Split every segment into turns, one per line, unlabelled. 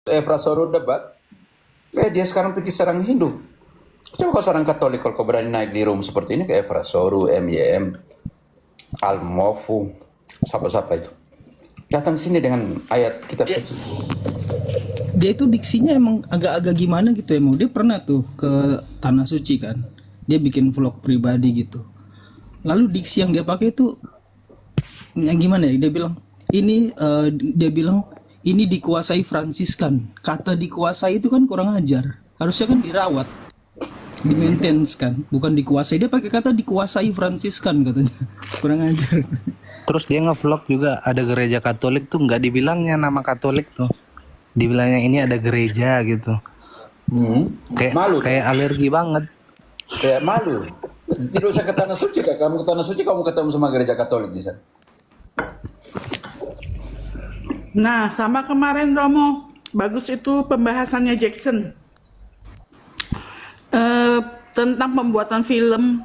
Efrasoro debat, dia sekarang pergi serang Hindu. Coba kau seorang Katolik kalau kau berani naik di room seperti ini ke Efrasoro, MYM, Al-Mofu, siapa-siapa itu. Datang sini dengan ayat kitab suci.
Dia itu diksinya emang agak-agak gimana gitu emang. Dia pernah tuh ke Tanah Suci kan. Dia bikin vlog pribadi gitu. Lalu diksi yang dia pakai itu yang gimana ya? Dia bilang ini dikuasai Fransiskan. Kata dikuasai itu kan kurang ajar. Harusnya kan dirawat, di-maintenance kan, bukan dikuasai. Dia pakai kata dikuasai Fransiskan katanya. Kurang ajar.
Terus dia nge-vlog juga ada gereja Katolik tuh nggak dibilangnya nama Katolik tuh. Dibilangnya ini ada gereja gitu. Kayak
Malu.
kayak alergi banget.
Kayak malu. Tidak usah ke Tanah Suci, Kak. Kamu ke Tanah Suci, kamu ketemu sama gereja Katolik di sana.
Nah, sama kemarin Romo, bagus itu pembahasannya Jackson tentang pembuatan film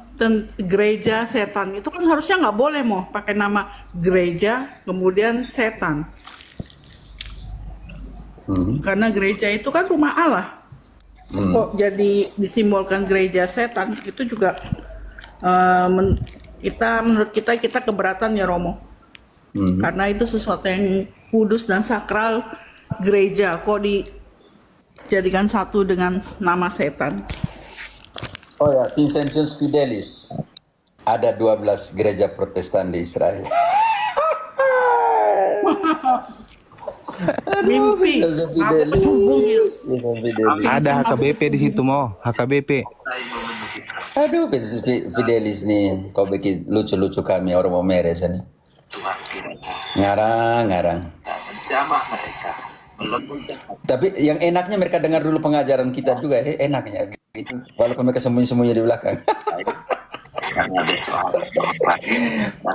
gereja setan. Itu kan harusnya nggak boleh mau pakai nama gereja kemudian setan, karena gereja itu kan rumah Allah. Kok jadi disimbolkan gereja setan? Itu juga menurut kita keberatan ya Romo. Karena itu sesuatu yang kudus dan sakral gereja, kok dijadikan satu dengan nama setan.
Oh ya, Vincentius Fidelis. Ada 12 gereja Protestan di Israel.
Mimpi.
Vincentius
Aku
Fidelis.
menghubungi.
Vincentius Fidelis.
Ada HKBP di situ mau, HKBP.
Aduh, Vincentius Fidelis nih. Kau bikin lucu-lucu kami, orang mau meres nih. Ngarang.
Menjamah mereka.
Tapi yang enaknya mereka dengar dulu pengajaran kita juga, enaknya gitu. Walaupun mereka sembunyi-sembunyi di belakang.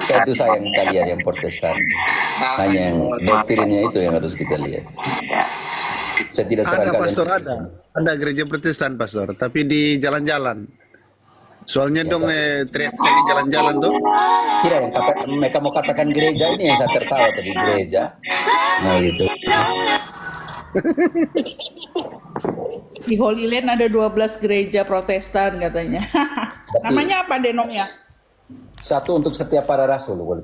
Saya tuh sayang kalian yang Protestan. Hanya yang doktrinnya itu yang harus kita lihat. Saya tidak serang
Ada
kalian.
pastor, ada gereja Protestan pastor, tapi di jalan-jalan. Soalnya dong teriak di jalan-jalan tuh.
Tidak, yang mereka mau katakan gereja ini yang saya tertawa tadi, gereja. Nah gitu.
Di Holy Land ada 12 gereja Protestan katanya. Namanya apa Denongnya?
Satu untuk setiap para rasul, boleh.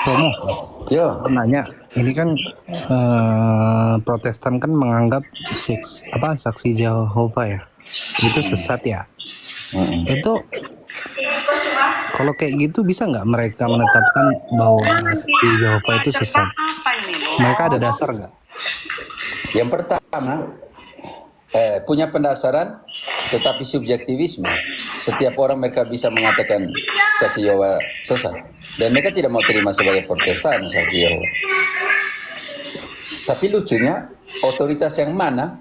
Romo,
Yo,
nanya, ini kan Protestan kan menganggap saksi Jehovah ya, itu sesat ya. Itu kalau kayak gitu bisa nggak mereka menetapkan bahwa saksi Jehovah itu sesat? Mereka ada dasar nggak?
yang pertama punya pendasaran, tetapi subjektivisme. Setiap orang mereka bisa mengatakan saksi Yehova sesat, dan mereka tidak mau terima sebagai Protestan saksi Yehova. Tapi lucunya, otoritas yang mana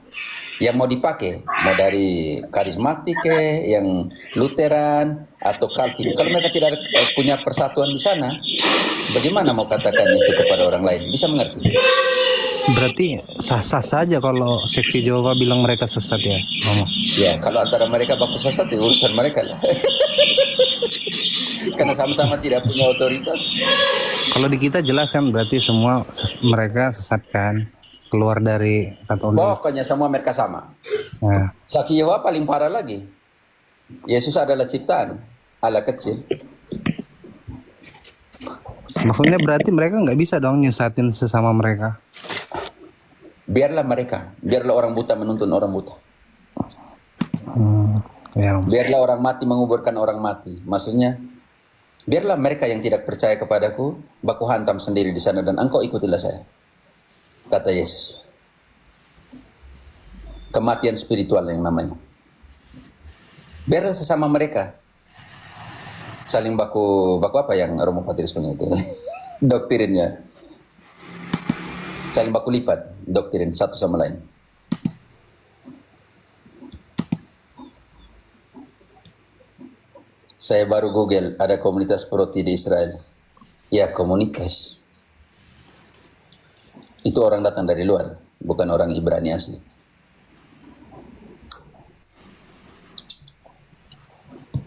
yang mau dipakai, mau dari karismatik yang Lutheran atau Calvin. Kalau mereka tidak punya persatuan di sana, bagaimana mau katakan itu kepada orang lain? Bisa mengerti?
Berarti sah-sah saja kalau saksi Jehovah bilang mereka sesat ya, Romo.
Ya, kalau antara mereka baku sesat, ya urusan mereka lah. Karena sama-sama tidak punya otoritas.
Kalau di kita jelas kan berarti semua mereka sesat kan, keluar dari Katolik.
Pokoknya semua mereka sama.
Nah,
Saksi Yehova paling parah lagi. Yesus adalah ciptaan Allah kecil.
maksudnya berarti mereka nggak bisa dong nyesatin sesama mereka.
Biarlah mereka, biarlah orang buta menuntun orang buta.
Ya, Romo.
Biarlah orang mati menguburkan orang mati. Maksudnya, biarlah mereka yang tidak percaya kepadaku, baku hantam sendiri di sana dan engkau ikutilah saya. Kata Yesus. Kematian spiritual yang namanya. Biarlah sesama mereka saling baku apa yang Romo Patrius punya itu. Doktrinnya. Saling baku lipat doktrin satu sama lain. Saya baru Google, ada komunitas Proti di Israel. Ya, komunitas. Itu orang datang dari luar, bukan orang Ibrani asli.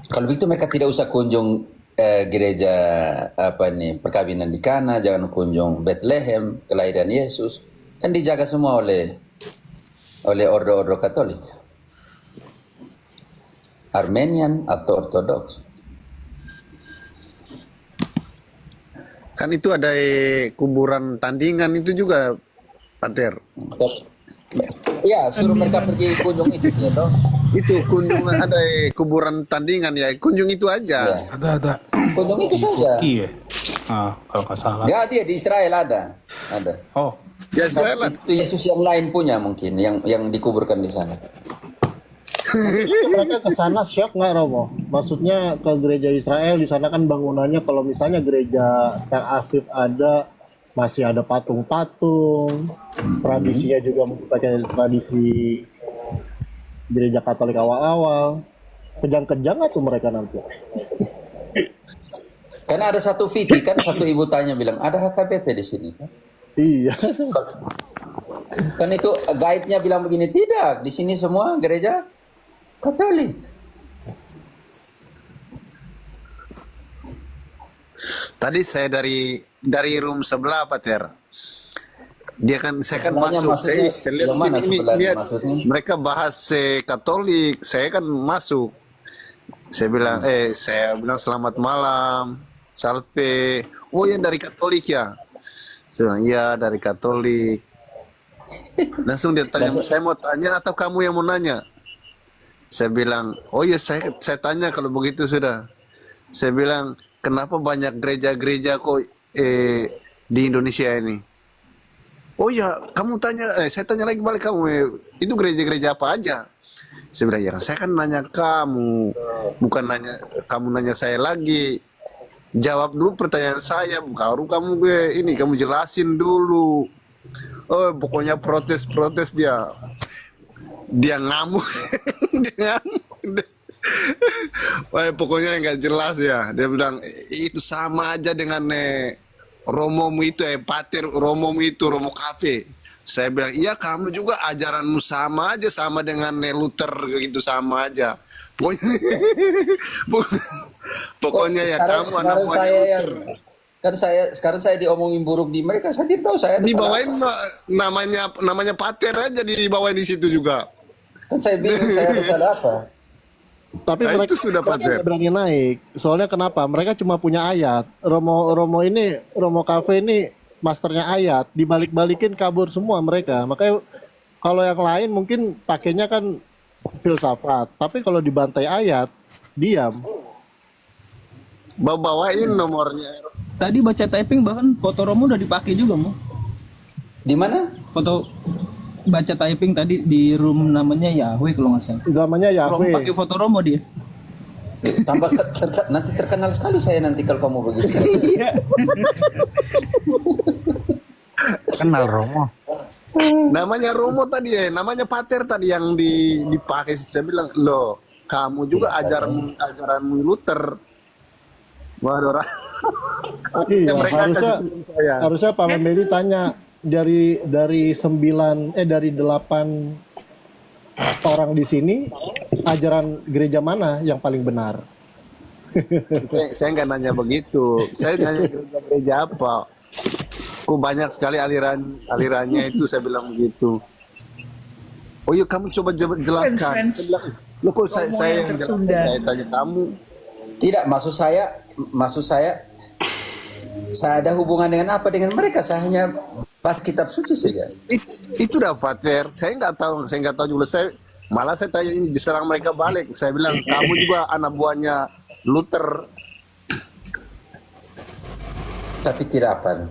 Kalau begitu mereka tidak usah kunjung gereja perkawinan di Kana, jangan kunjung Bethlehem, kelahiran Yesus, kan dijaga semua oleh ordo-ordo Katolik, Armenian atau Ortodoks.
Kan itu ada kuburan tandingan itu juga, Pater.
Ya, suruh mereka pergi kunjung itu ya toh.
Itu kunjung ada kuburan tandingan ya, kunjung itu aja.
Ya.
Ada.
Kunjung itu saja.
Turki ya? Kalau nggak salah.
Enggak, dia di Israel ada.
Oh,
Ya saya
Itu Yesus yang lain punya mungkin, yang dikuburkan di sana.
Mereka ke sana syok nggak Romo? Maksudnya ke gereja Israel, di sana kan bangunannya kalau misalnya gereja yang aktif ada, masih ada patung-patung, tradisinya juga mungkin pakai tradisi gereja Katolik awal-awal. Kejang-kejang nggak tuh mereka nanti?
Karena ada satu Viti kan, satu ibu tanya bilang, ada HKBP di sini kan?
Iya.
Kan itu guide-nya bilang begini, tidak, di sini semua gereja Katolik.
tadi saya dari room sebelah, Pater. Dia kan saya kan
Sebelahnya
masuk,
maksudnya,
saya lihat
yang mana
ini,
sebelahnya
lihat
maksudnya?
mereka bahas Katolik, saya kan masuk. Saya bilang selamat malam, salve. Oh ya dari Katolik ya? Saya bilang iya dari Katolik. Langsung dia tanya, saya mau tanya atau kamu yang mau nanya? Saya bilang, oh ya saya tanya kalau begitu sudah. Saya bilang, kenapa banyak gereja-gereja kok di Indonesia ini? Oh ya, kamu tanya, saya tanya lagi balik kamu, itu gereja-gereja apa aja? Saya bilang, ya saya kan nanya kamu, bukan nanya kamu nanya saya lagi. Jawab dulu pertanyaan saya, baru kamu kamu jelasin dulu. Oh, pokoknya protes dia. Dia ngamuk. Dia ngamuk. Wah, pokoknya nggak jelas ya. Dia bilang itu sama aja dengan Romomu itu, Pater Romomu itu, Romo Cafe. Saya bilang, iya kamu juga ajaranmu sama aja, sama dengan Luther gitu, sama aja. Pokoknya, pokoknya ya kamu anak buahnya Luther.
Sekarang saya diomongin buruk di mereka, saya tidak tahu saya ada
Dibawain
salah apa.
namanya Pater aja dibawain di situ juga.
Kan saya bingung saya ada salah apa.
Tapi
Nah,
mereka
itu sudah,
mereka
Pater.
nggak berani naik. Soalnya kenapa? Mereka cuma punya ayat. Romo Cafe ini masternya ayat. Dibalik-balikin kabur semua mereka. Makanya kalau yang lain mungkin pakainya kan filsafat. Tapi kalau dibantai ayat, diam.
Bawain nomornya.
Tadi baca typing bahkan foto Romo udah dipakai juga mau.
Di mana?
Foto baca typing tadi di room namanya Yahweh kalau nggak salah.
Namanya
Romo
Yahweh.
pakai foto Romo dia.
Tambah nanti terkenal sekali saya nanti kalau kamu begitu.
kenal Romo.
Namanya Romo tadi namanya Pater tadi yang dipakai. Saya bilang, loh, kamu juga ajaranmu Luther. Waduh,
Iya,
mereka
harusnya
kasih saya.
harusnya Pak Membeli tanya dari 8 orang di sini ajaran gereja mana yang paling benar?
Saya nggak nanya begitu. Saya nanya gereja apa. Kok banyak sekali alirannya itu, saya bilang begitu. Oh iya, kamu coba jelaskan.
Friends.
Saya bilang, loh kok saya
Romo
yang
yang
jelaskan,
tertunda.
saya tanya kamu.
Tidak, maksud saya ada hubungan dengan apa dengan mereka? Saya hanya baca kitab suci saja.
Itu udah Pater. Saya nggak tahu juga. Malah saya tanya ini, diserang mereka balik. Saya bilang, kamu juga anak buahnya Luther.
Tapi tidak apa.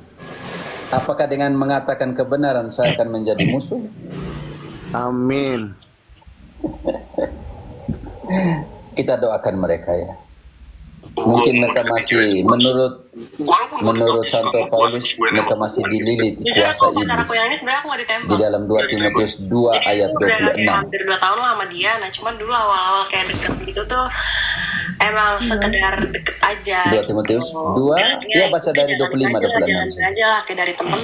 Apakah dengan mengatakan kebenaran saya akan menjadi musuh?
Amin.
Kita doakan mereka ya. Mungkin mereka masih menurut Santo Paulus mereka masih dililit kuasa iblis. Di dalam 2 Timotius 2 ayat
Udah
26.
hampir 2 tahun lah sama dia. Nah cuman dulu awal-awal kayak deket gitu tuh emang sekedar deket aja.
2 Timotius 2, ya baca dari 25
jalan
26.
aja lah kayak dari temen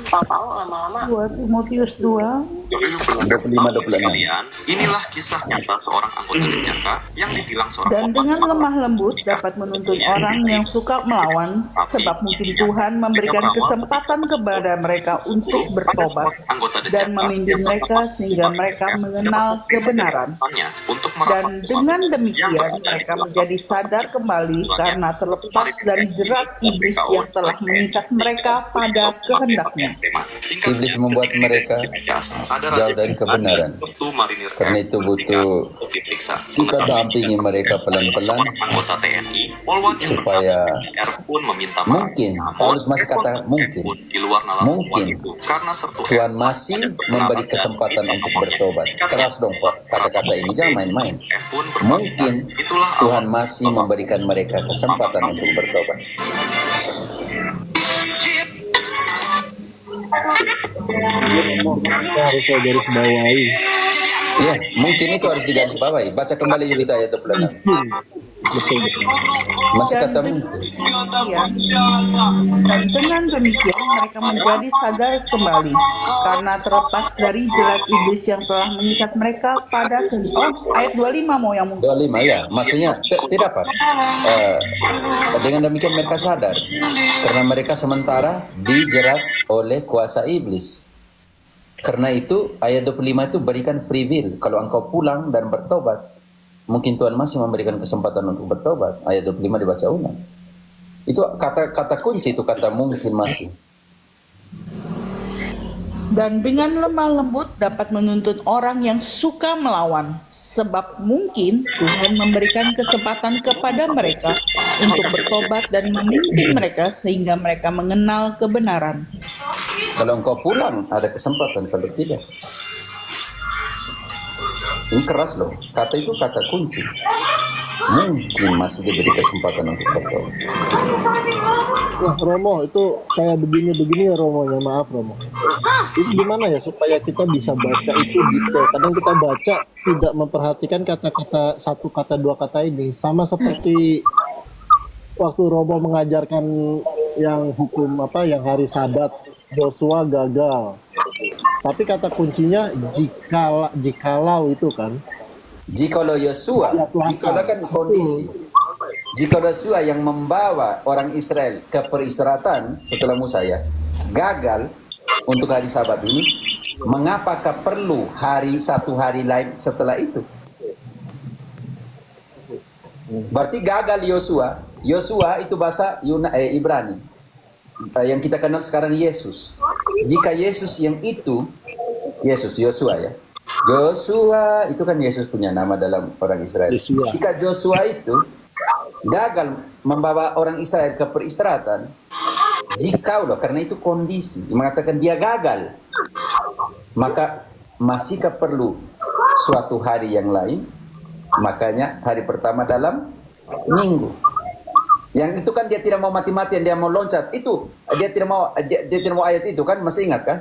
tahu-tahu lama-lama
2 Timotius 2
25-26.
Inilah kisah nyata seorang anggota Denjaka yang dibilang seorang
Dan dengan lemah lembut dapat menuntun orang yang suka melawan, sebab mungkin Tuhan memberikan kesempatan kepada mereka untuk bertobat
anggota
dan
Denjaka
memimpin mereka sehingga mereka mengenal kebenaran.
untuk
Dan dengan demikian mereka menjadi sadar kembali karena terlepas dari jerat iblis yang telah mengikat mereka pada kehendaknya.
Iblis membuat mereka jauh dari kebenaran. Karena itu butuh kita dampingi mereka pelan-pelan
anggota TNI, Polwan yang
supaya
pun meminta
mungkin, Paulus masih kata mungkin,
di luar nalar
mungkin
karena sertu
Tuhan masih memberi kesempatan untuk bertobat. Keras dong Pak, kata-kata ini jangan main-main. Mungkin Tuhan masih memberikan mereka kesempatan untuk bertobat.
Harus saya garis bawahi.
Ya, mungkin itu harus digarisbawahi. Baca kembali Yulita ayat 26. Masih kata mungkin.
Dan dengan demikian mereka menjadi sadar kembali karena terlepas dari jerat iblis yang telah mengikat mereka pada ayat 25 mau yang mungkin.
25 ya, maksudnya tidak apa. Dengan demikian mereka sadar karena mereka sementara dijerat oleh kuasa iblis. Karena itu ayat 25 itu berikan free will. Kalau engkau pulang dan bertobat, mungkin Tuhan masih memberikan kesempatan untuk bertobat. Ayat 25 dibaca ulang. Itu kata kunci, itu kata mungkin masih.
Dan dengan lemah lembut dapat menuntut orang yang suka melawan, sebab mungkin Tuhan memberikan kesempatan kepada mereka untuk bertobat dan memimpin mereka sehingga mereka mengenal kebenaran.
Kalau engkau pulang ada kesempatan, kalau tidak. Ini keras loh, kata itu kata kunci. Mungkin masih diberi kesempatan untuk bertobat.
Wah Romo, itu kayak begini ya Romo, ya maaf Romo. Itu gimana ya supaya kita bisa baca itu detail. Kadang kita baca tidak memperhatikan kata-kata, satu kata dua kata ini. Sama seperti waktu Romo mengajarkan yang hukum yang hari Sabat, Joshua gagal. Tapi kata kuncinya jikalau itu kan.
Jikalau Yosua, jikalau kan kondisi. Jikalau Yosua yang membawa orang Israel ke peristirahatan setelah Musa ya, gagal untuk hari Sabat ini, mengapakah perlu satu hari lain setelah itu? Berarti gagal Yosua. Yosua itu bahasa Ibrani. Yang kita kenal sekarang Yesus. Jika Yesus yang itu, Yosua ya. Joshua itu kan Yesus punya nama dalam orang Israel. Jika Joshua itu gagal membawa orang Israel ke peristirahatan, karena itu kondisi mengatakan dia gagal, maka masihkah perlu suatu hari yang lain? Makanya hari pertama dalam minggu. Yang itu kan dia tidak mau mati-matian, dia mau loncat. Itu dia tidak mau ayat itu kan, masih ingat kan?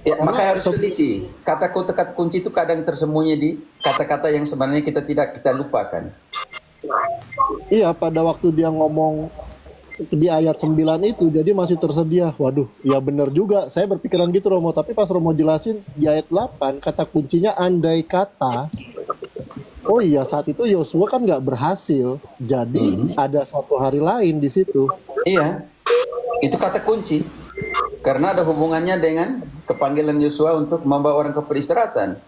Ya, maka harus teliti. Kata kunci itu kadang tersembunyi di kata-kata yang sebenarnya kita lupakan.
Iya, pada waktu dia ngomong di ayat 9 itu, jadi masih tersedia. Waduh, ya benar juga. Saya berpikiran gitu Romo, tapi pas Romo jelasin di ayat 8, kata kuncinya andai kata. Oh iya, saat itu Yosua kan nggak berhasil. Jadi ada suatu hari lain di situ.
Iya, itu kata kunci. Karena ada hubungannya dengan kepanggilan Yosua untuk membawa orang ke peristirahatan.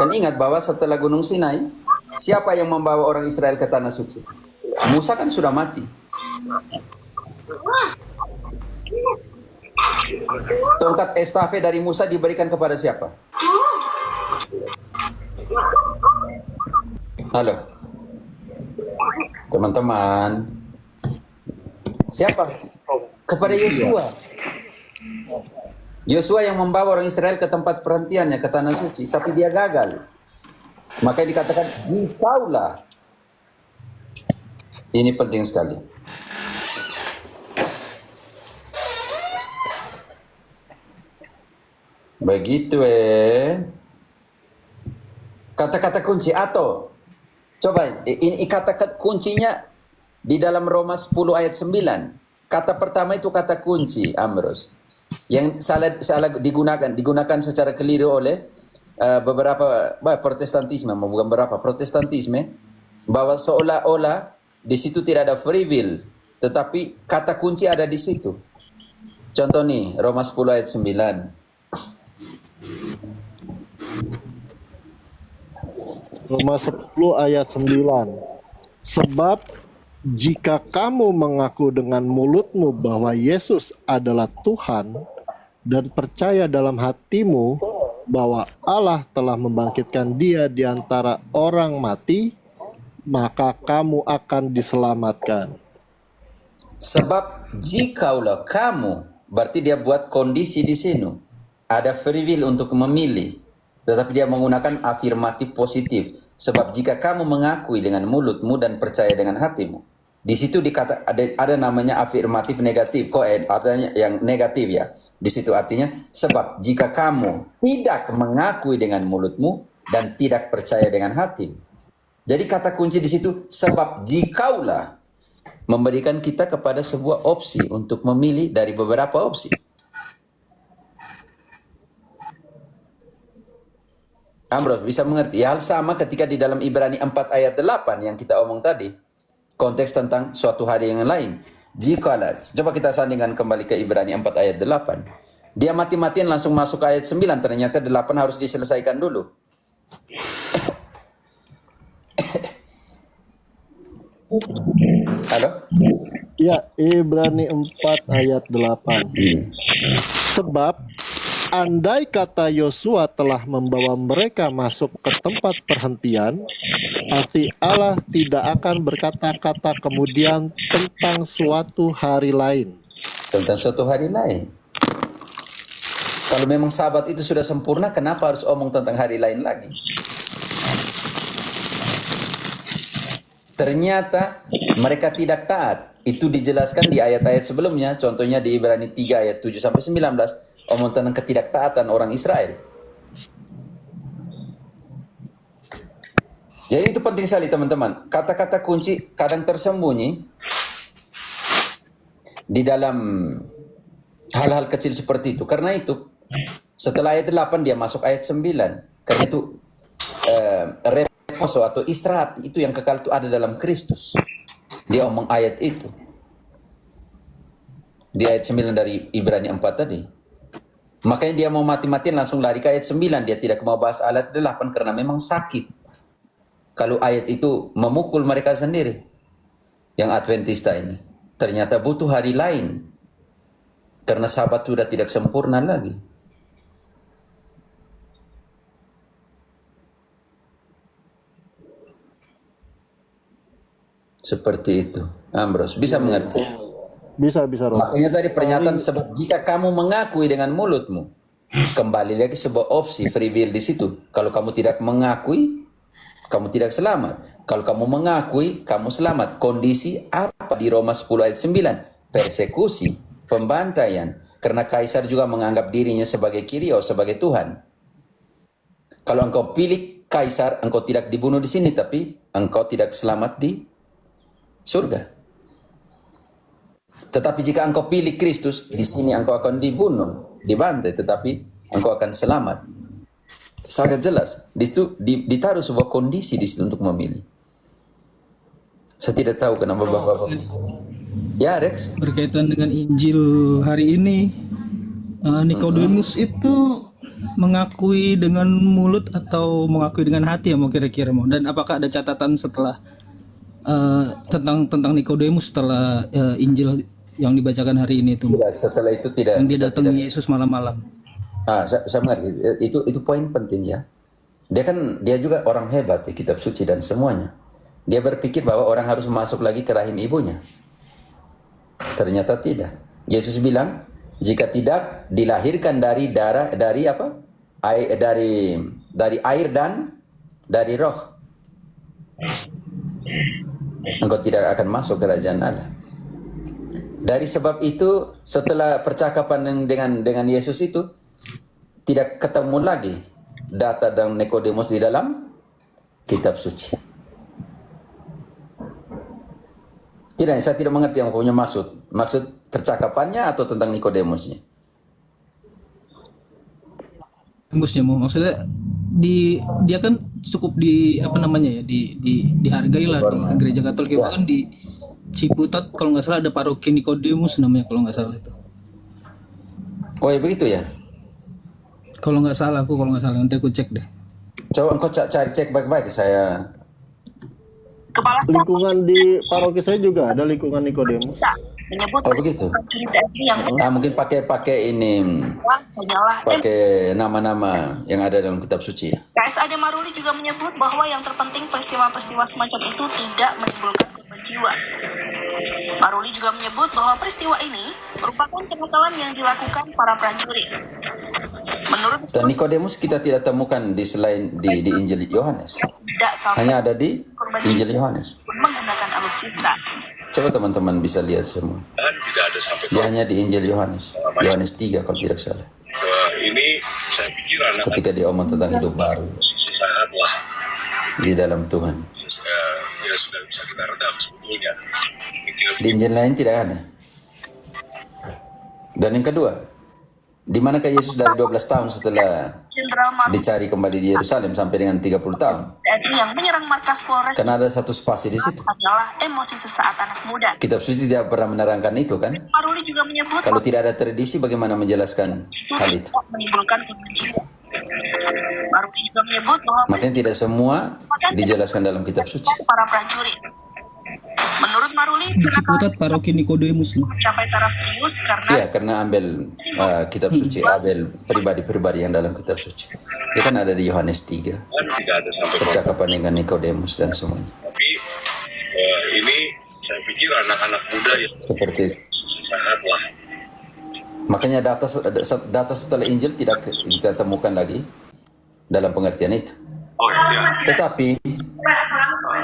Kan ingat bahwa setelah Gunung Sinai, siapa yang membawa orang Israel ke Tanah Suci? Musa kan sudah mati. Tongkat estafet dari Musa diberikan kepada siapa? Halo, teman-teman. Siapa? Kepada Yosua. Yosua yang membawa orang Israel ke tempat perhentiannya, ke Tanah Suci, tapi dia gagal. Maka dikatakan jikaulah. Ini penting sekali. Begitu kata-kata kunci atau coba ini kata kuncinya di dalam Roma 10 ayat 9. kata pertama itu kata kunci, Ambrose. Yang salah digunakan secara keliru oleh beberapa Protestantisme, bukan beberapa Protestantisme, bahwa seolah-olah di situ tidak ada free will, tetapi kata kunci ada di situ. Contoh nih, Roma 10 ayat 9.
Roma 10 ayat 9. Sebab jika kamu mengaku dengan mulutmu bahwa Yesus adalah Tuhan dan percaya dalam hatimu bahwa Allah telah membangkitkan Dia di antara orang mati, maka kamu akan diselamatkan.
Sebab jikalau kamu, berarti dia buat kondisi di sini. Ada free will untuk memilih. Tetapi dia menggunakan afirmatif positif. Sebab jika kamu mengakui dengan mulutmu dan percaya dengan hatimu. Di situ dikata ada namanya afirmatif negatif. Kok adanya yang negatif ya. Di situ artinya sebab jika kamu tidak mengakui dengan mulutmu dan tidak percaya dengan hatimu. Jadi kata kunci di situ sebab jikaulah memberikan kita kepada sebuah opsi untuk memilih dari beberapa opsi. Ambrose bisa mengerti. Hal sama ketika di dalam Ibrani 4 ayat 8 yang kita omong tadi. Konteks tentang suatu hari yang lain. Jikalau, coba kita sandingkan kembali ke Ibrani 4 ayat 8. Dia mati-matian langsung masuk ke ayat 9. Ternyata 8 harus diselesaikan dulu. Halo?
Ya, Ibrani 4 ayat 8. Sebab andai kata Yosua telah membawa mereka masuk ke tempat perhentian, pasti Allah tidak akan berkata-kata kemudian tentang suatu hari lain.
Tentang suatu hari lain. Kalau memang sahabat itu sudah sempurna, kenapa harus omong tentang hari lain lagi? Ternyata mereka tidak taat. Itu dijelaskan di ayat-ayat sebelumnya. Contohnya di Ibrani 3 ayat 7-19. Omong tentang ketidaktaatan orang Israel. Jadi itu penting sekali teman-teman. Kata-kata kunci kadang tersembunyi di dalam hal-hal kecil seperti itu. Karena itu setelah ayat 8 dia masuk ayat 9. Karena itu reposo atau istirahat itu yang kekal itu ada dalam Kristus. Dia omong ayat itu. Di ayat 9 dari Ibrani 4 tadi. Makanya dia mau mati-matian langsung lari ke ayat 9. Dia tidak mau bahas ayat 8 karena memang sakit. Kalau ayat itu memukul mereka sendiri. Yang Adventista ini. Ternyata butuh hari lain. Karena sahabat sudah tidak sempurna lagi. Seperti itu. Ambrose, bisa mengerti?
Bisa, Rob.
Makanya tadi pernyataan sebab jika kamu mengakui dengan mulutmu, kembali lagi sebuah opsi free will di situ. Kalau kamu tidak mengakui, kamu tidak selamat. Kalau kamu mengakui, kamu selamat. Kondisi apa di Roma 10 ayat 9? Persekusi, pembantaian. Karena kaisar juga menganggap dirinya sebagai Kyrios, sebagai Tuhan. Kalau engkau pilih kaisar, engkau tidak dibunuh di sini, tapi engkau tidak selamat di surga. Tetapi jika engkau pilih Kristus, di sini engkau akan dibunuh, dibantai, tetapi engkau akan selamat. Sangat jelas. Ditaruh sebuah kondisi di situ untuk memilih. Saya tidak tahu kenapa Bapak. Ya, Rex.
Berkaitan dengan Injil hari ini, Nikodemus itu mengakui dengan mulut atau mengakui dengan hati ya mau kira-kira mau. Dan apakah ada catatan setelah tentang Nikodemus setelah Injil yang dibacakan hari ini itu?
Tidak, setelah itu tidak.
Yang dia datangi Yesus malam-malam.
Saya mengerti. Itu poin penting ya. Dia juga orang hebat di kitab suci dan semuanya. Dia berpikir bahwa orang harus masuk lagi ke rahim ibunya. Ternyata tidak. Yesus bilang, jika tidak dilahirkan dari darah, dari apa? Dari air dan dari roh, engkau tidak akan masuk kerajaan Allah. Dari sebab itu, setelah percakapan dengan Yesus itu, tidak ketemu lagi data dan Nikodemus di dalam kitab suci. Tidak, saya tidak mengerti yang punya maksud. Maksud percakapannya atau tentang Nikodemusnya?
Tembusnya mau maksudnya dia kan cukup apa namanya ya dihargai lah di gereja Katolik itu kan di Ciputat kalau nggak salah ada paroki Nikodemus namanya kalau nggak salah itu.
Oh ya begitu ya.
Kalau nggak salah nanti aku cek deh.
Coba engkau cari cek baik-baik saya.
Kepala staf
Lingkungan di paroki saya juga ada lingkungan Nikodemus.
menyebut
Oh begitu.
prajurit TNI yang
Mungkin pakai ini
hanyalah
pakai nama-nama yang ada dalam kitab suci ya.
KSAD Maruli juga menyebut bahwa yang terpenting peristiwa-peristiwa semacam itu tidak menimbulkan korban jiwa. Maruli juga menyebut bahwa peristiwa ini merupakan kenakalan yang dilakukan para prajurit. Menurut
Dan Nikodemus kita tidak temukan di Injil Yohanes.
tidak sampai
Hanya ada di Injil Yohanes.
menggunakan alutsista.
Coba teman-teman bisa lihat semua.
Tidak ada sampai
Dia hanya di Injil Yohanes. Yohanes 3 kalau tidak salah.
ini saya pikir anak
Ketika dia omong tentang hidup baru
sehat lah
di dalam Tuhan.
ya sudah bisa kita redam sebetulnya.
Di Injil lain tidak ada. Dan yang kedua, di manakah Yesus dari 12 tahun setelah
Jenderal Maruli
dicari kembali di Yerusalem sampai dengan 30 tahun?
TNI yang menyerang markas Polres
Karena ada satu spasi di situ.
adalah emosi sesaat anak muda.
Kitab suci tidak pernah menerangkan itu kan?
Maruli juga menyebut
Kalau tidak ada tradisi bagaimana menjelaskan hal itu?
tidak menimbulkan korban jiwa. Maruli juga menyebut bahwa
Makanya tidak semua dijelaskan dalam kitab suci.
para prajurit. Menurut Maruli,
Di Ciputat paroki Nikodemus loh.
mencapai taraf serius karena
Iya, karena ambil kitab suci, ambil pribadi-pribadi yang dalam kitab suci. Dia kan ada di Yohanes 3,
Tidak ada sampai
percakapan dengan Nikodemus dan semuanya.
tapi ini saya pikir anak-anak muda yang
Seperti itu.
sehat lah.
Makanya data setelah Injil tidak kita temukan lagi dalam pengertian itu.
Oh ya,
Tetapi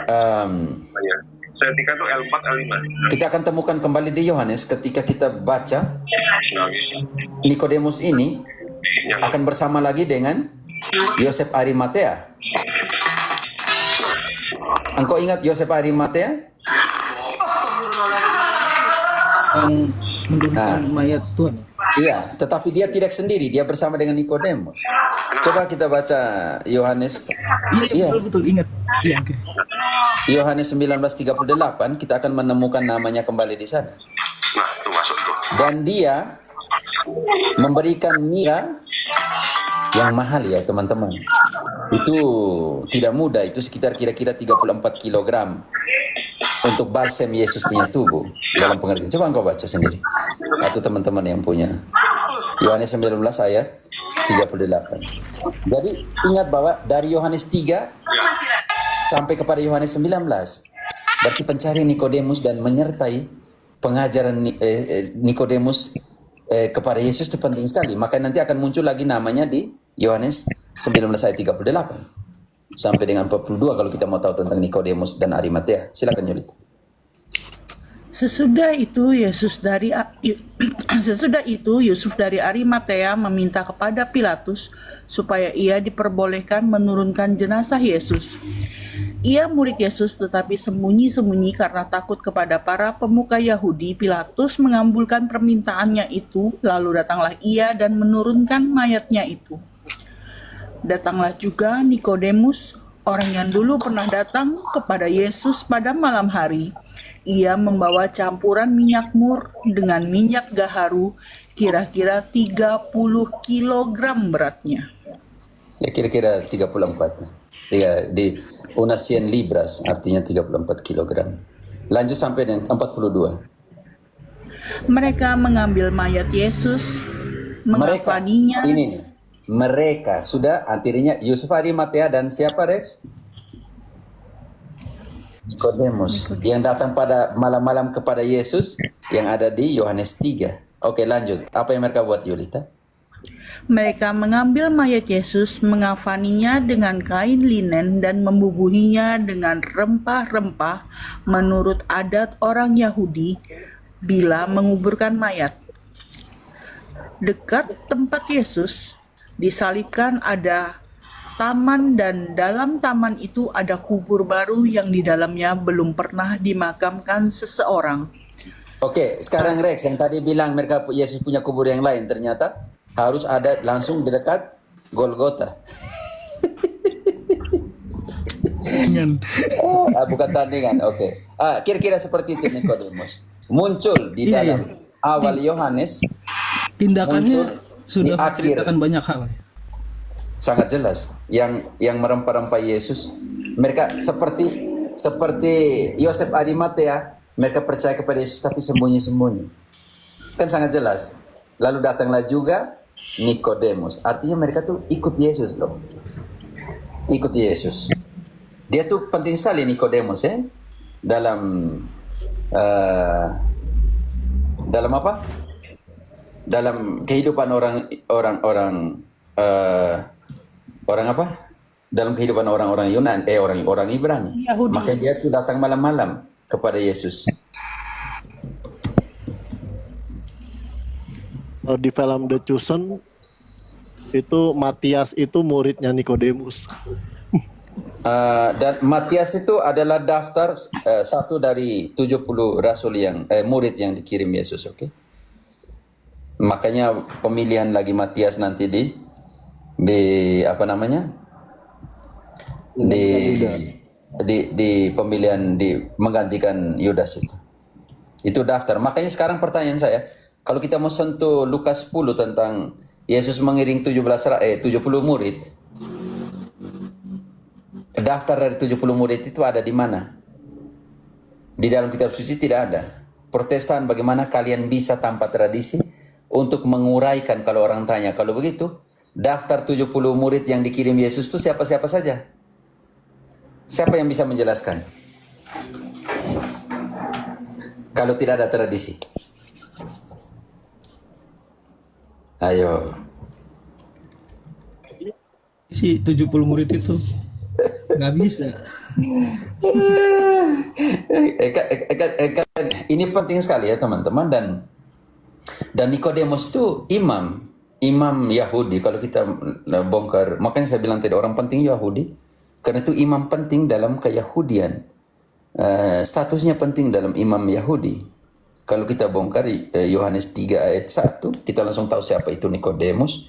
ya. Saya tingkat tuh L4, L5.
kita akan temukan kembali di Yohanes ketika kita baca Nikodemus ini akan bersama lagi dengan Yosef Arimatea. Engkau ingat Yosef Arimatea?
Yang menurunkan mayat Tuhan.
Iya, tetapi dia tidak sendiri, dia bersama dengan Nikodemus. Coba kita baca Yohanes.
Iya betul ingat. Iya oke.
Yohanes 19:38 kita akan menemukan namanya kembali di sana.
Nah, itu masuk tuh.
Dan dia memberikan mira yang mahal ya teman-teman. Itu tidak mudah, itu sekitar kira-kira 34 kilogram untuk balsam Yesus punya tubuh dalam pengertian. Coba engkau baca sendiri atau teman-teman yang punya Yohanes 19 ayat 38. Jadi ingat bahwa dari Yohanes 3 sampai kepada Yohanes 19 berarti pencarian Nikodemus dan menyertai pengajaran Nikodemus kepada Yesus itu penting sekali. Maka nanti akan muncul lagi namanya di Yohanes 19 ayat 38 sampai dengan 42 kalau kita mau tahu tentang Nikodemus dan Arimatea. Silakan Yulita.
Sesudah itu Yusuf dari Arimatea meminta kepada Pilatus supaya ia diperbolehkan menurunkan jenazah Yesus. Ia murid Yesus tetapi sembunyi-sembunyi karena takut kepada para pemuka Yahudi. Pilatus mengabulkan permintaannya itu, lalu datanglah ia dan menurunkan mayatnya itu. Datanglah juga Nikodemus, orang yang dulu pernah datang kepada Yesus pada malam hari. Ia membawa campuran minyak mur dengan minyak gaharu, kira-kira 30 kilogram beratnya.
Ya kira-kira 34. Ya, di unas 100 libras artinya 34 kilogram. Lanjut sampai dengan 42.
Mereka mengambil mayat Yesus, mengafaninya.
Ini nih. Mereka sudah artinya Yusuf Arimatea dan siapa Rex? Nikodemus yang datang pada malam-malam kepada Yesus yang ada di Yohanes 3. Oke, lanjut. Apa yang mereka buat Yulita?
Mereka mengambil mayat Yesus, mengafaninya dengan kain linen dan membubuhinya dengan rempah-rempah menurut adat orang Yahudi bila menguburkan mayat. Dekat tempat Yesus disalibkan ada taman dan dalam taman itu ada kubur baru yang di dalamnya belum pernah dimakamkan seseorang.
Oke, sekarang Rex yang tadi bilang mereka Yesus punya kubur yang lain, ternyata harus ada langsung di dekat Golgota.
Dengan
Bukan tandingan. Oke. Kira-kira seperti itu Nikodemus. Muncul di
Iya,
dalam awal Yohanes,
tindakannya
muncul
sudah
di akhir.
menceritakan banyak hal.
Sangat jelas yang merempah-rempah Yesus. Mereka seperti Yosef Arimatea, mereka percaya kepada Yesus tapi sembunyi-sembunyi. Kan sangat jelas. Lalu datanglah juga Nikodemus. Artinya mereka tuh ikut Yesus loh. Ikut Yesus. Dia tuh penting sekali Nikodemus ya. Dalam apa? Dalam kehidupan orang apa? Dalam kehidupan orang-orang Yunani, orang Ibrani.
Yahudi.
Makanya dia tuh datang malam-malam kepada Yesus.
Di film The Chosen itu Matias itu muridnya Nikodemus.
Dan Matias itu adalah daftar satu dari 70 rasul yang murid yang dikirim Yesus, oke? Makanya pemilihan lagi Matias nanti di apa namanya? Di pemilihan menggantikan Yudas itu. Itu daftar. Makanya sekarang pertanyaan saya, kalau kita mau sentuh Lukas 10 tentang Yesus mengiring 70 murid, daftar dari 70 murid itu ada di mana? Di dalam kitab suci tidak ada. Protestan, bagaimana kalian bisa tanpa tradisi untuk menguraikan kalau orang tanya? Kalau begitu, daftar 70 murid yang dikirim Yesus itu siapa-siapa saja? Siapa yang bisa menjelaskan? Kalau tidak ada tradisi. Ayo.
Si 70 murid itu nggak bisa.
Ini penting sekali ya teman-teman, dan Nikodemus itu imam Yahudi. Kalau kita bongkar, makanya saya bilang tadi orang penting Yahudi, karena itu imam penting dalam keyahudian. Statusnya penting dalam imam Yahudi. Kalau kita bongkar Yohanes 3 ayat 1, kita langsung tahu siapa itu Nikodemus.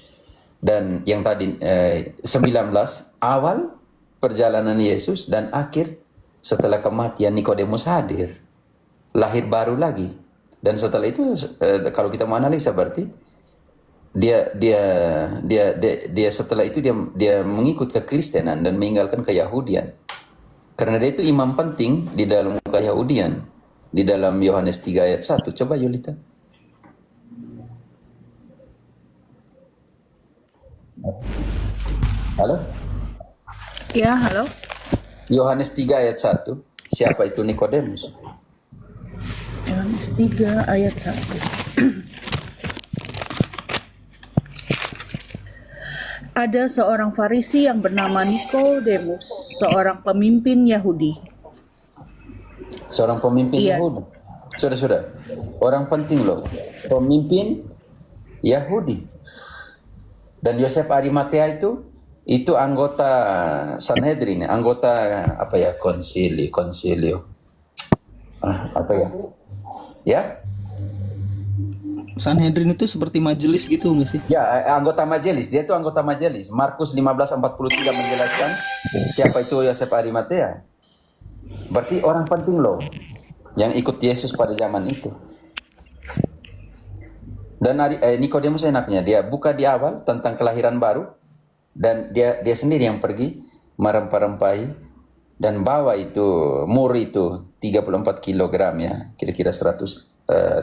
Dan yang tadi 19, awal perjalanan Yesus dan akhir setelah kematian Nikodemus hadir, lahir baru lagi. Dan setelah itu kalau kita mau analisa berarti dia setelah itu dia mengikut kekristenan dan meninggalkan keyahudian. Karena dia itu imam penting di dalam keyahudian. Di dalam Yohanes 3 ayat 1. Coba Yulita. Halo?
Ya, halo.
Yohanes 3 ayat 1. Siapa itu Nikodemus?
Yohanes 3 ayat 1. Ada seorang Farisi yang bernama Nikodemus, seorang pemimpin Yahudi.
Seorang pemimpin
Iya.
Yahudi. Sudah. Orang penting loh. Pemimpin Yahudi. Dan Yosef Arimatea itu anggota Sanhedrin, anggota apa ya, konsilio. Apa ya? Ya?
Sanhedrin itu seperti majelis gitu nggak sih?
Ya, anggota majelis. Dia itu anggota majelis. Markus 15:43 menjelaskan siapa itu Yosef Arimatea. Berarti orang penting loh yang ikut Yesus pada zaman itu. Dan Nikodemus enaknya dia buka di awal tentang kelahiran baru, dan dia sendiri yang pergi merempah-rempahi dan bawa itu mur itu 34 kilogram ya, kira-kira 100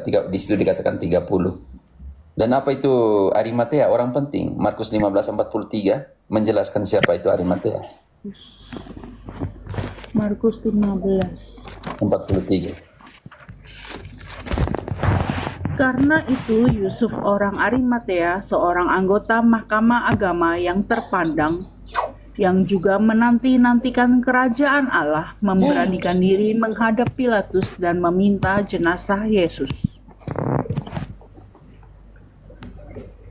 di situ dikatakan 30. Dan apa itu Arimatea? Orang penting. Markus 15:43 menjelaskan siapa itu Arimatea.
Markus 15:43. Karena itu Yusuf orang Arimatea, seorang anggota mahkamah agama yang terpandang, yang juga menanti-nantikan kerajaan Allah, memberanikan diri menghadap Pilatus dan meminta jenazah Yesus.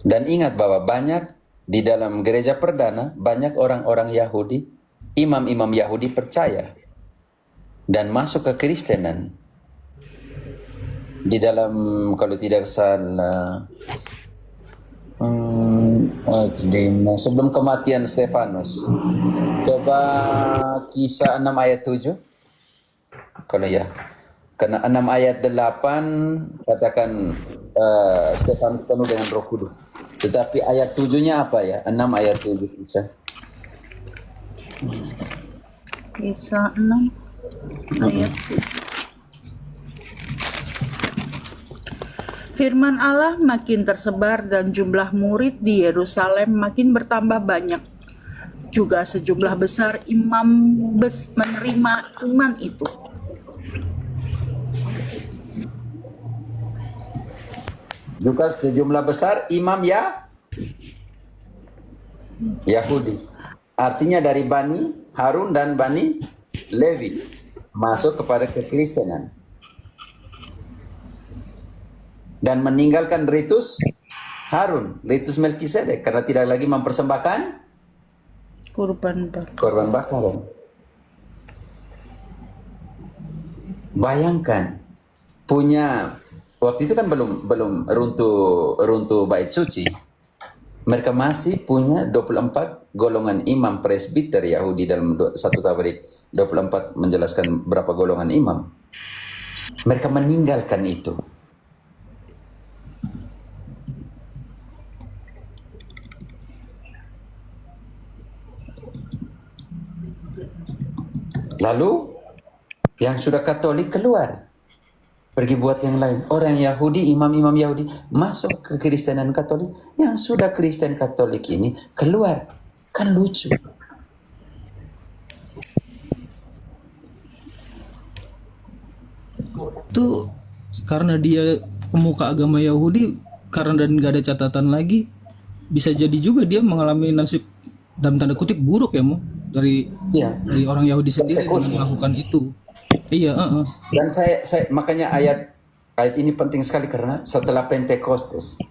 Dan ingat bahwa banyak di dalam gereja perdana, banyak orang-orang Yahudi, imam-imam Yahudi percaya dan masuk ke Kristenan. di dalam kalau tidak salah sebelum kematian Stefanus. Coba Kisah 6 ayat 7. Kalau ya. Karena 6 ayat 8 katakan Stefanus penuh dengan Roh Kudus. Tetapi ayat 7-nya apa ya? 6 ayat 7 Kisah.
Kisah 6 ayat 7. Firman Allah makin tersebar dan jumlah murid di Yerusalem makin bertambah banyak. Juga sejumlah besar imam menerima iman itu.
Juga sejumlah besar imam Yahudi. Artinya dari Bani Harun dan Bani Levi masuk kepada kekristenan. Dan meninggalkan ritus Harun, ritus Melkisedek, karena tidak lagi mempersembahkan korban bakaran. Bayangkan, punya waktu itu kan belum runtuh bait suci. Mereka masih punya 24 golongan imam presbiter Yahudi dalam 1 Tawarik 24 menjelaskan berapa golongan imam. Mereka meninggalkan itu. Lalu yang sudah Katolik keluar, pergi buat yang lain. Orang Yahudi, imam-imam Yahudi masuk ke Kristenan Katolik. Yang sudah Kristen Katolik ini keluar. Kan lucu.
Itu karena dia pemuka agama Yahudi, karena dan gak ada catatan lagi, bisa jadi juga dia mengalami nasib dalam tanda kutip buruk ya, Mo, dari orang Yahudi sendiri yang melakukan itu. Iya.
Dan saya makanya ayat ini penting sekali karena setelah Pentekostes,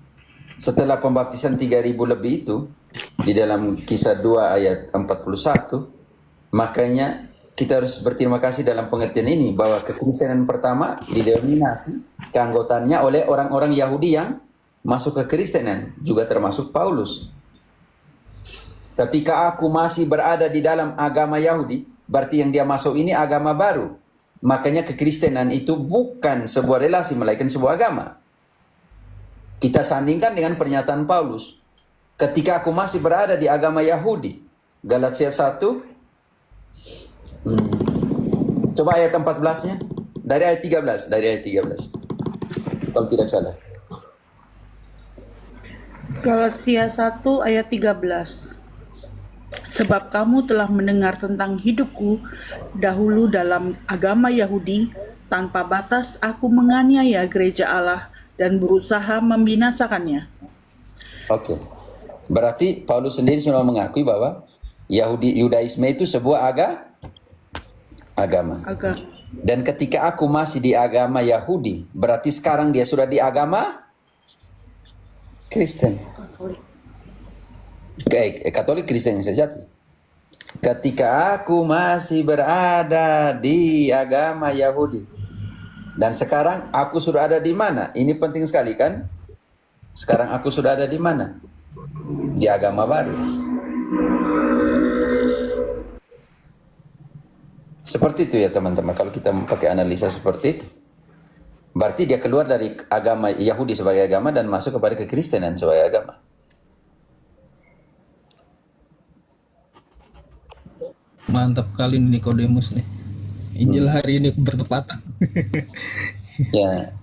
setelah pembaptisan 3.000 lebih itu di dalam Kisah 2 ayat 41, makanya kita harus berterima kasih dalam pengertian ini bahwa kekristenan pertama didominasi keanggotaannya oleh orang-orang Yahudi yang masuk ke Kristenan, juga termasuk Paulus. Ketika aku masih berada di dalam agama Yahudi, berarti yang dia masuk ini agama baru. Makanya kekristenan itu bukan sebuah relasi, melainkan sebuah agama. Kita sandingkan dengan pernyataan Paulus. Ketika aku masih berada di agama Yahudi, Galatia 1, coba ayat 14-nya, dari ayat 13, kalau tidak salah.
Galatia 1 ayat 13. Sebab kamu telah mendengar tentang hidupku dahulu dalam agama Yahudi, tanpa batas aku menganiaya gereja Allah dan berusaha membinasakannya.
Oke. Berarti Paulus sendiri sudah mengakui bahwa Yudaisme itu sebuah agama. Dan ketika aku masih di agama Yahudi, berarti sekarang dia sudah di agama Kristen. Katolik Kristen yang sejati. Ketika aku masih berada di agama Yahudi dan sekarang aku sudah ada di mana? Ini penting sekali kan? Sekarang aku sudah ada di mana? Di agama baru. Seperti itu ya teman-teman. Kalau kita pakai analisa seperti itu, berarti dia keluar dari agama Yahudi sebagai agama dan masuk kepada kekristenan sebagai agama.
Mantap kali Nikodemus nih. Injil hari ini bertepatan.
Ya,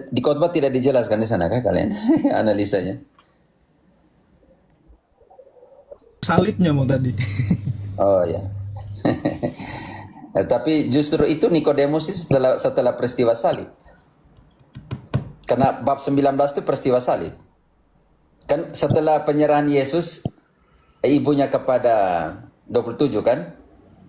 di khotbah tidak dijelaskan di sana kah kalian analisanya?
Salibnya mau tadi.
Oh ya. Tapi justru itu Nikodemus setelah peristiwa salib. Karena bab 19 itu peristiwa salib. Kan setelah penyerahan Yesus ibunya kepada 27 kan?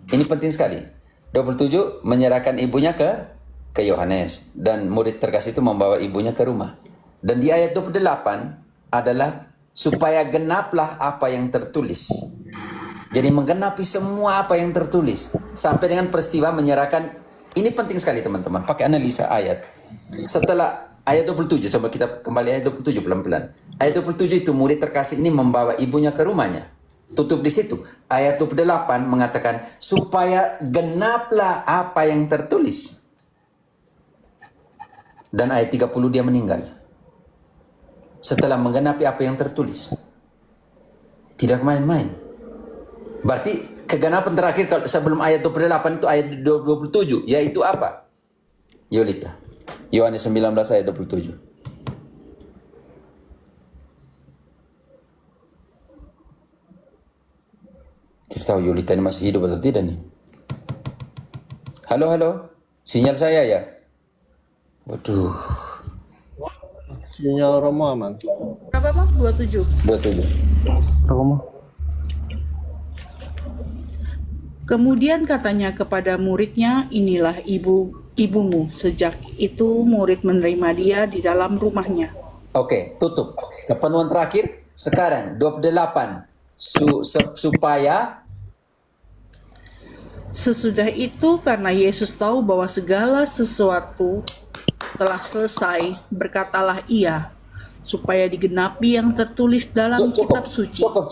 Ini penting sekali. 27 menyerahkan ibunya ke Yohanes dan murid terkasih itu membawa ibunya ke rumah. Dan di ayat 28 adalah supaya genaplah apa yang tertulis. Jadi menggenapi semua apa yang tertulis sampai dengan peristiwa menyerahkan. Ini penting sekali teman-teman, pakai analisa ayat. Setelah ayat 27, coba kita kembali ayat 27 pelan-pelan. Ayat 27 itu murid terkasih ini membawa ibunya ke rumahnya. Tutup di situ. Ayat 28 mengatakan supaya genaplah apa yang tertulis. Dan ayat 30 dia meninggal. Setelah menggenapi apa yang tertulis. Tidak main-main. Berarti kegenapan terakhir kalau sebelum ayat 28 itu ayat 27, yaitu apa? Yolita. Yohanes 19 ayat 27. Kita tahu Yolita ini masih hidup atau tidak nih? Halo, halo. Sinyal saya ya? Waduh.
Sinyal Romo aman.
Berapa Bang? 27.
27.
Romo.
Kemudian katanya kepada muridnya, inilah ibumu. Sejak itu murid menerima dia di dalam rumahnya.
Oke, tutup. Kepenuhan terakhir sekarang 28. Supaya
Sesudah itu karena Yesus tahu bahwa segala sesuatu telah selesai, berkatalah ia, supaya digenapi yang tertulis dalam kitab suci.
Cukup.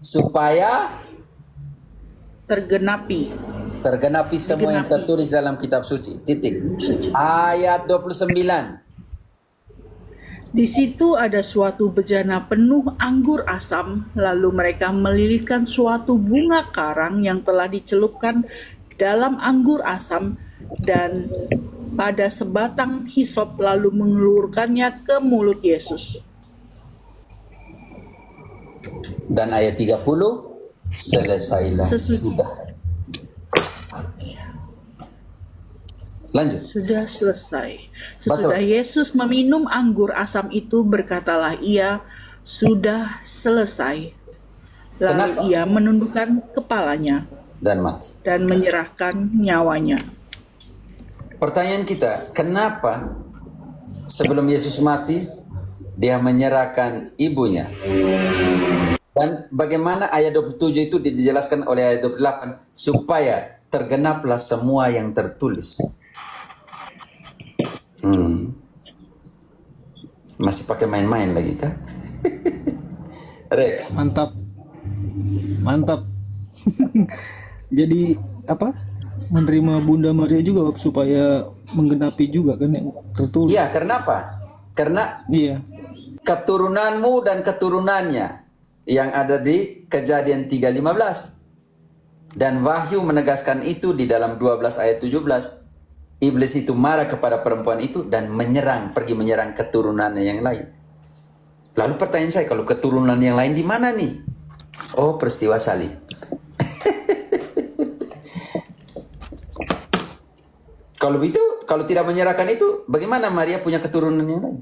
Supaya
Tergenapi.
semua yang tertulis dalam kitab suci. Titik. Ayat 29.
Di situ ada suatu bejana penuh anggur asam, lalu mereka melilitkan suatu bunga karang yang telah dicelupkan dalam anggur asam dan pada sebatang hisop lalu mengelurkannya ke mulut Yesus.
Dan ayat 30, selesailah. Sudah. Lanjut.
Sudah selesai. Sesudah Yesus meminum anggur asam itu, berkatalah ia, sudah selesai. Lalu
Kenapa?
ia menundukkan kepalanya
Dan mati.
dan menyerahkan nyawanya.
Pertanyaan kita, kenapa sebelum Yesus mati, dia menyerahkan ibunya? Dan bagaimana ayat 27 itu dijelaskan oleh ayat 28, supaya tergenaplah semua yang tertulis. Masih pakai main-main lagi kah? Rek.
Mantap. Jadi apa? Menerima Bunda Maria juga supaya menggenapi juga kan yang tertulis.
Iya, kenapa? Karena
Iya.
keturunanmu dan keturunannya yang ada di Kejadian 3:15. Dan Wahyu menegaskan itu di dalam 12 ayat 17. Iblis itu marah kepada perempuan itu dan pergi menyerang keturunannya yang lain. Lalu pertanyaan saya, kalau keturunan yang lain di mana nih? Oh, peristiwa salib. Kalau begitu, kalau tidak menyerahkan itu, bagaimana Maria punya keturunan yang lain?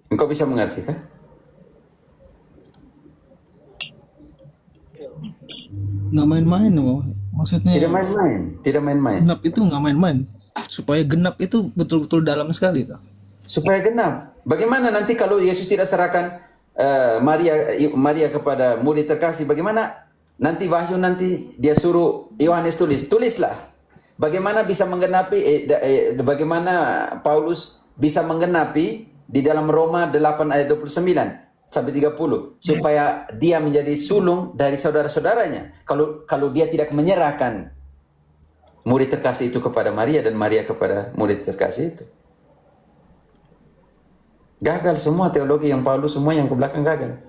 Engkau bisa mengerti kah?
Nggak main-main loh. Maksudnya
Tidak main-main.
genap itu nggak main-main. Supaya genap itu betul-betul dalam sekali tuh.
Supaya genap. Bagaimana nanti kalau Yesus tidak serahkan Maria kepada murid terkasih? Bagaimana nanti Wahyu nanti dia suruh Yohanes tulislah. Bagaimana bisa menggenapi? Bagaimana Paulus bisa menggenapi di dalam Roma 8 ayat 29 sampai 30 supaya dia menjadi sulung dari saudara-saudaranya. Kalau dia tidak menyerahkan murid terkasih itu kepada Maria dan Maria kepada murid terkasih itu. Gagal semua teologi yang Paulus, semua yang ke belakang gagal.